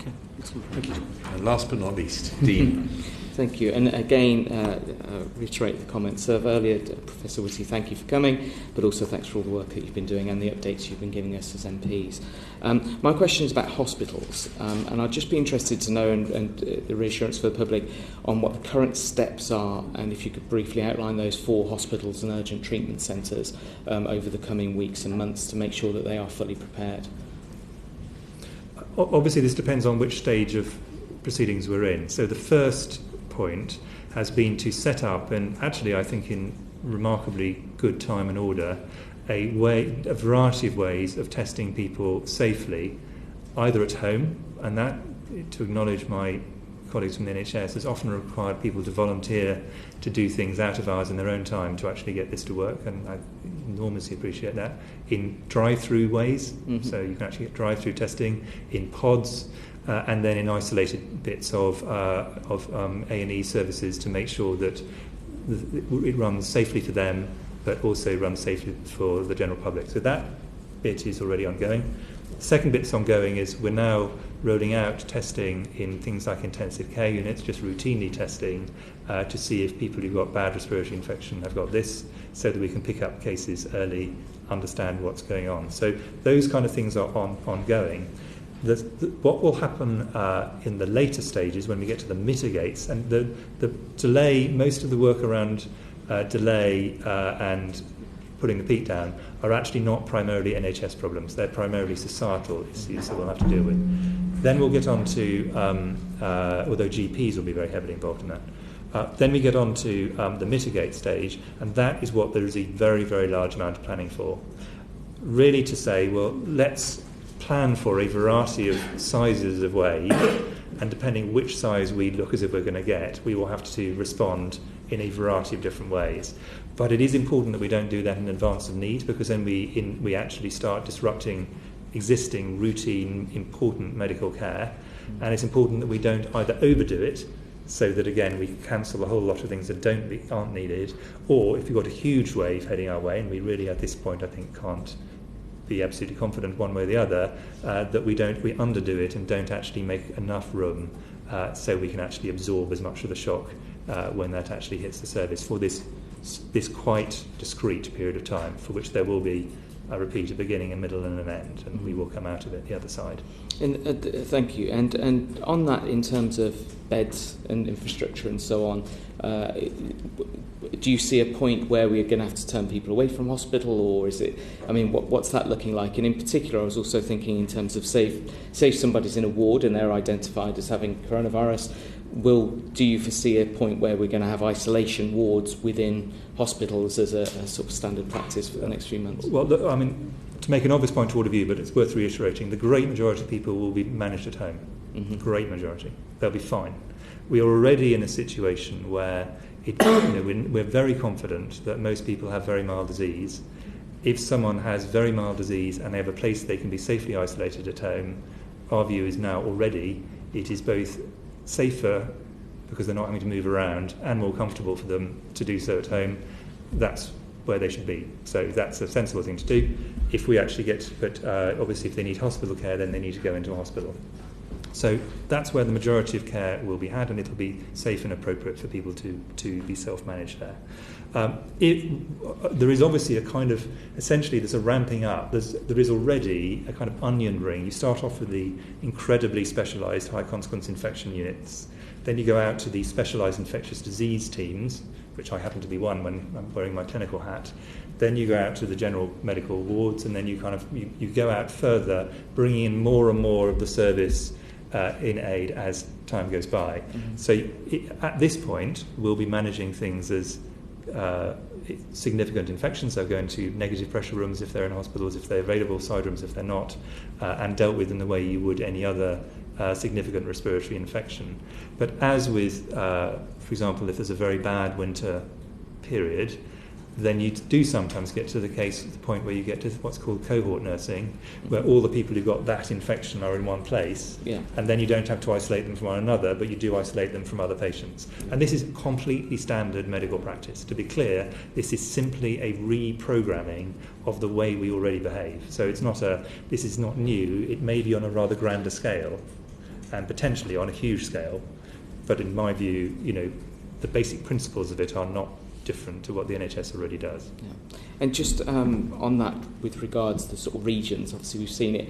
Okay, excellent. Thank you. And last but not least, Dean. Thank you. And again, reiterate the comments of earlier. Professor Whitty, thank you for coming, but also thanks for all the work that you've been doing and the updates you've been giving us as MPs. My question is about hospitals, and I'd just be interested to know, and the reassurance for the public, on what the current steps are, and if you could briefly outline those 4 hospitals and urgent treatment centres over the coming weeks and months to make sure that they are fully prepared. Obviously, this depends on which stage of proceedings we're in. So the first point has been to set up, and actually I think in remarkably good time and order, a variety of ways of testing people safely, either at home, and that, to acknowledge my colleagues from the NHS, has often required people to volunteer to do things out of hours in their own time to actually get this to work, and I enormously appreciate that. In drive-through ways, so you can actually get drive-through testing in pods, and then in isolated bits of A&E services to make sure that it runs safely for them, but also runs safely for the general public. So that bit is already ongoing. The second bit that's ongoing is we're now rolling out testing in things like intensive care units, just routinely testing to see if people who've got bad respiratory infection have got this, so that we can pick up cases early, understand what's going on. So those kind of things are ongoing. What will happen in the later stages when we get to the mitigates, and the delay, most of the work around delay and putting the peak down are actually not primarily NHS problems. They're primarily societal issues that we'll have to deal with. Then we'll get on to, although GPs will be very heavily involved in that, then we get on to the mitigate stage, and that is what there is a very, very large amount of planning for. Really to say, well, let's plan for a variety of sizes of wave, and depending which size we look as if we're going to get, we will have to respond in a variety of different ways. But it is important that we don't do that in advance of need, because then we actually start disrupting existing routine important medical care, and it's important that we don't either overdo it, so that again we cancel a whole lot of things that aren't needed, or if you've got a huge wave heading our way, and we really at this point I think can't be absolutely confident one way or the other, that we underdo it and don't actually make enough room so we can actually absorb as much of the shock when that actually hits the service for this quite discrete period of time, for which there will be a repeat, a beginning, a middle and an end, and we will come out of it the other side. And thank you. And on that, in terms of beds and infrastructure and so on, do you see a point where we're going to have to turn people away from hospital, or is it? I mean, what's that looking like? And in particular, I was also thinking in terms of say somebody's in a ward and they're identified as having coronavirus. Do you foresee a point where we're going to have isolation wards within hospitals as a sort of standard practice for the next few months? Well, I mean, to make an obvious point to all of you, but it's worth reiterating, the great majority of people will be managed at home. Great majority. They'll be fine. We are already in a situation where we're very confident that most people have very mild disease. If someone has very mild disease and they have a place they can be safely isolated at home, our view is now already it is both safer because they're not having to move around and more comfortable for them to do so at home. That's where they should be. So that's a sensible thing to do. If we actually but obviously if they need hospital care, then they need to go into a hospital. So that's where the majority of care will be had, and it'll be safe and appropriate for people to be self-managed there. There is obviously a kind of, essentially there's a ramping up. There is already a kind of onion ring. You start off with the incredibly specialised high-consequence infection units. Then you go out to the specialised infectious disease teams, which I happen to be one when I'm wearing my clinical hat. Then you go out to the general medical wards, and then you go out further, bringing in more and more of the service in aid as time goes by. So at this point, we'll be managing things as significant infections. They'll go into negative pressure rooms if they're in hospitals, if they're available, side rooms if they're not, and dealt with in the way you would any other significant respiratory infection. But as with, for example, if there's a very bad winter period, then you do sometimes get to the point where you get to what's called cohort nursing, where all the people who got that infection are in one place, and then you don't have to isolate them from one another, but you do isolate them from other patients. And this is completely standard medical practice. To be clear, this is simply a reprogramming of the way we already behave. So this is not new. It may be on a rather grander scale, and potentially on a huge scale. But in my view, the basic principles of it are not different to what the NHS already does. Yeah. And just on that, with regards to sort of regions, obviously we've seen it.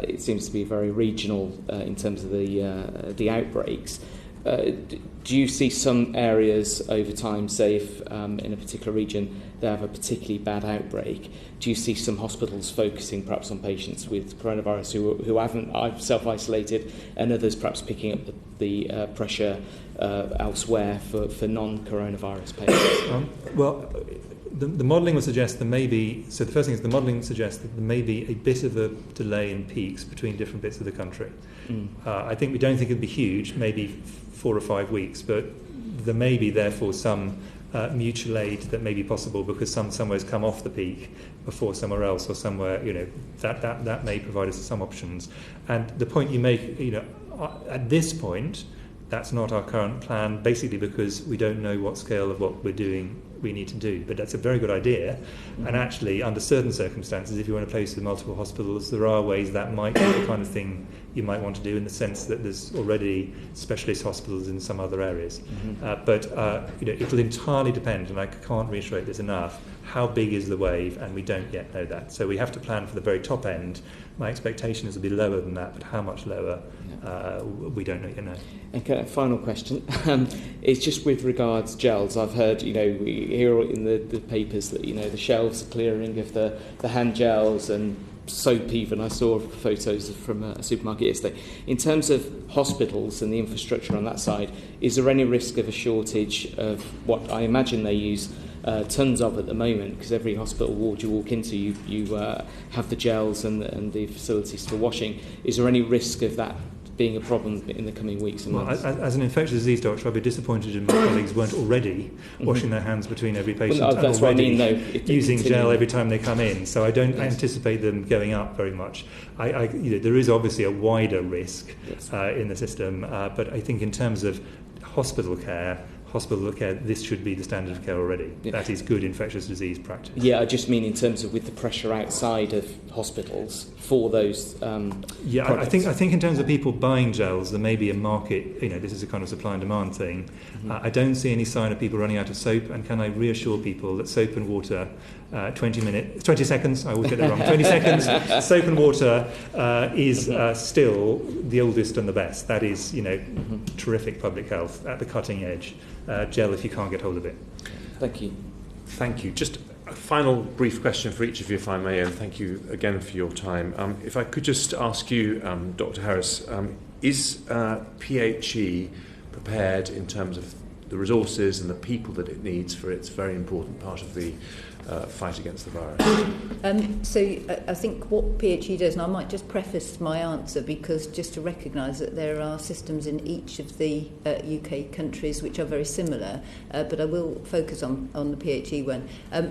It seems to be very regional in terms of the outbreaks. Do you see some areas over time, say if in a particular region they have a particularly bad outbreak, do you see some hospitals focusing perhaps on patients with coronavirus who haven't self-isolated, and others perhaps picking up the pressure elsewhere for non-coronavirus patients? Well, the modelling would suggest there may be, so the first thing is the modelling suggests that there may be a bit of a delay in peaks between different bits of the country. I think we don't think it'd be huge, maybe 4 or 5 weeks, but there may be therefore some mutual aid that may be possible because somewhere's come off the peak before somewhere else, or somewhere, that may provide us some options. And the point you make, at this point, that's not our current plan, basically because we don't know what scale of what we're doing we need to do. But that's a very good idea. And actually, under certain circumstances, if you're in a place with multiple hospitals, there are ways that might be the kind of thing you might want to do, in the sense that there's already specialist hospitals in some other areas. But it'll entirely depend, and I can't reiterate this enough, how big is the wave, and we don't yet know that. So we have to plan for the very top end. My expectation is it'll be lower than that, but how much lower, we don't yet know. Okay, final question. It's just with regards gels. I've heard, we hear in the papers that, the shelves are clearing of the hand gels and soap even. I saw photos from a supermarket yesterday. In terms of hospitals and the infrastructure on that side, is there any risk of a shortage of what I imagine they use tons of at the moment, because every hospital ward you walk into, you have the gels and the facilities for washing. Is there any risk of that being a problem in the coming weeks and months? As an infectious disease doctor, I'd be disappointed if my colleagues weren't already washing their hands between every patient, and that's already what I mean, using gel every time they come in. So I don't anticipate them going up very much. There is obviously a wider risk in the system, but I think in terms of hospital care, this should be the standard of care already. Yeah. That is good infectious disease practice. Yeah, I just mean in terms of with the pressure outside of hospitals for those products. I think in terms of people buying gels, there may be a market, this is a kind of supply and demand thing. I don't see any sign of people running out of soap, and can I reassure people that soap and water, 20 seconds, I always get that wrong, 20 seconds, soap and water is still the oldest and the best. That is, terrific public health at the cutting edge. Gel if you can't get hold of it. Thank you. Thank you. Just a final brief question for each of you, if I may, and thank you again for your time. If I could just ask you, Dr. Harris, is PHE prepared in terms of the resources and the people that it needs for its very important part of the fight against the virus? So I think what PHE does, and I might just preface my answer because just to recognise that there are systems in each of the UK countries which are very similar, but I will focus on the PHE one.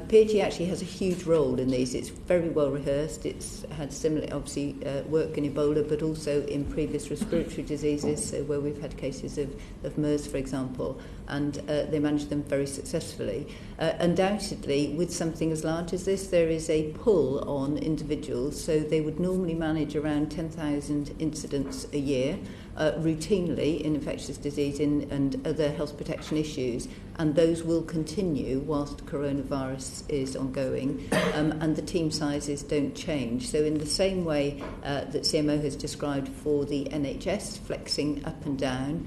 PHE actually has a huge role in these. It's very well rehearsed. It's had similar, obviously, work in Ebola, but also in previous respiratory diseases, so where we've had cases of MERS, for example, and they managed them very successfully. Undoubtedly, with something as large as this, there is a pull on individuals, so they would normally manage around 10,000 incidents a year, routinely in infectious disease and other health protection issues, and those will continue whilst coronavirus is ongoing, and the team sizes don't change. So in the same way that CMO has described for the NHS, flexing up and down,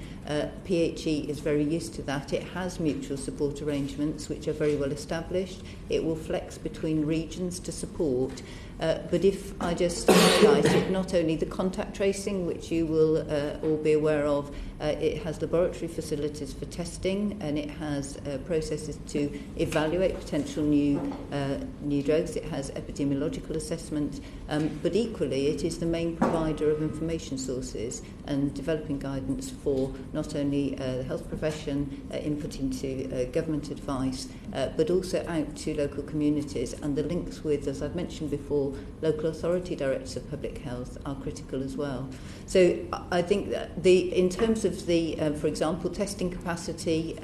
PHE is very used to that. It has mutual support arrangements which are very well established. It will flex between regions to support. But if I just highlight it, not only the contact tracing, which you will all be aware of, it has laboratory facilities for testing, and it has processes to evaluate potential new drugs. It has epidemiological assessment, but equally it is the main provider of information sources and developing guidance for not only the health profession, input into government advice, but also out to local communities, and the links with, as I've mentioned before, local authority directors of public health are critical as well. So I think that in terms of the, for example, testing capacity,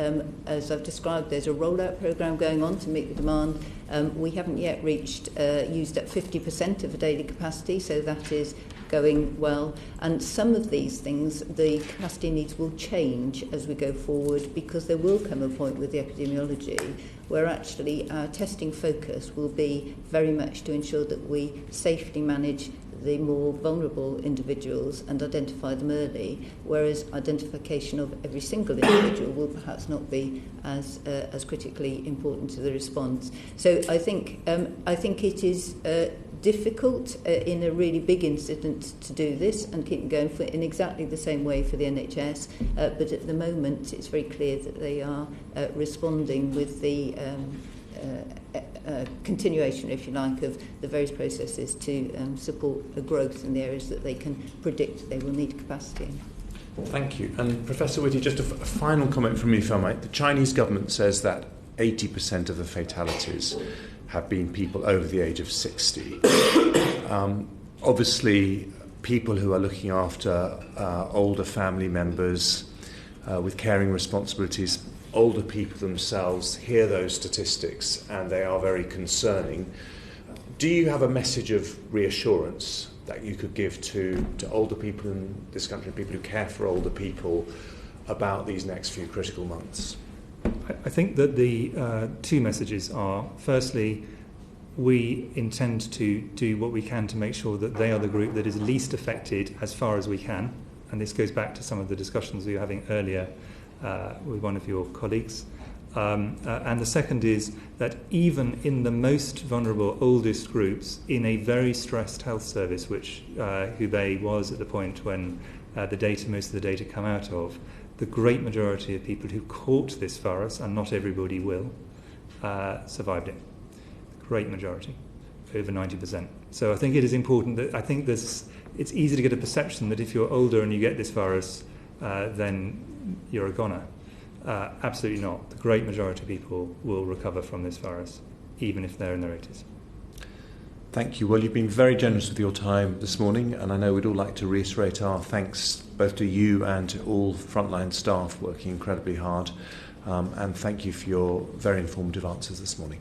as I've described, there's a rollout programme going on to meet the demand. We haven't yet used up 50% of the daily capacity, so that is going well. And some of these things, the capacity needs will change as we go forward, because there will come a point with the epidemiology where actually our testing focus will be very much to ensure that we safely manage the more vulnerable individuals and identify them early, whereas identification of every single individual will perhaps not be as critically important to the response. So I think it is difficult in a really big incident to do this and keep going in exactly the same way for the NHS, but at the moment it's very clear that they are responding with the continuation, if you like, of the various processes to support a growth in the areas that they can predict they will need capacity in. Thank you. And Professor Whitty, just a final comment from me, if I might. The Chinese government says that 80% of the fatalities have been people over the age of 60. Obviously, people who are looking after older family members with caring responsibilities, older people themselves, hear those statistics and they are very concerning. Do you have a message of reassurance that you could give to older people in this country, people who care for older people, about these next few critical months? I think that the two messages are, firstly, we intend to do what we can to make sure that they are the group that is least affected as far as we can. And this goes back to some of the discussions we were having earlier with one of your colleagues. And the second is that even in the most vulnerable, oldest groups, in a very stressed health service, which Hubei was at the point when most of the data come out of, the great majority of people who caught this virus, and not everybody will, survived it. The great majority, over 90%. So I think it is important that it's easy to get a perception that if you're older and you get this virus, then you're a goner. Absolutely not. The great majority of people will recover from this virus, even if they're in their 80s. Thank you. Well, you've been very generous with your time this morning, and I know we'd all like to reiterate our thanks both to you and to all frontline staff working incredibly hard. And thank you for your very informative answers this morning.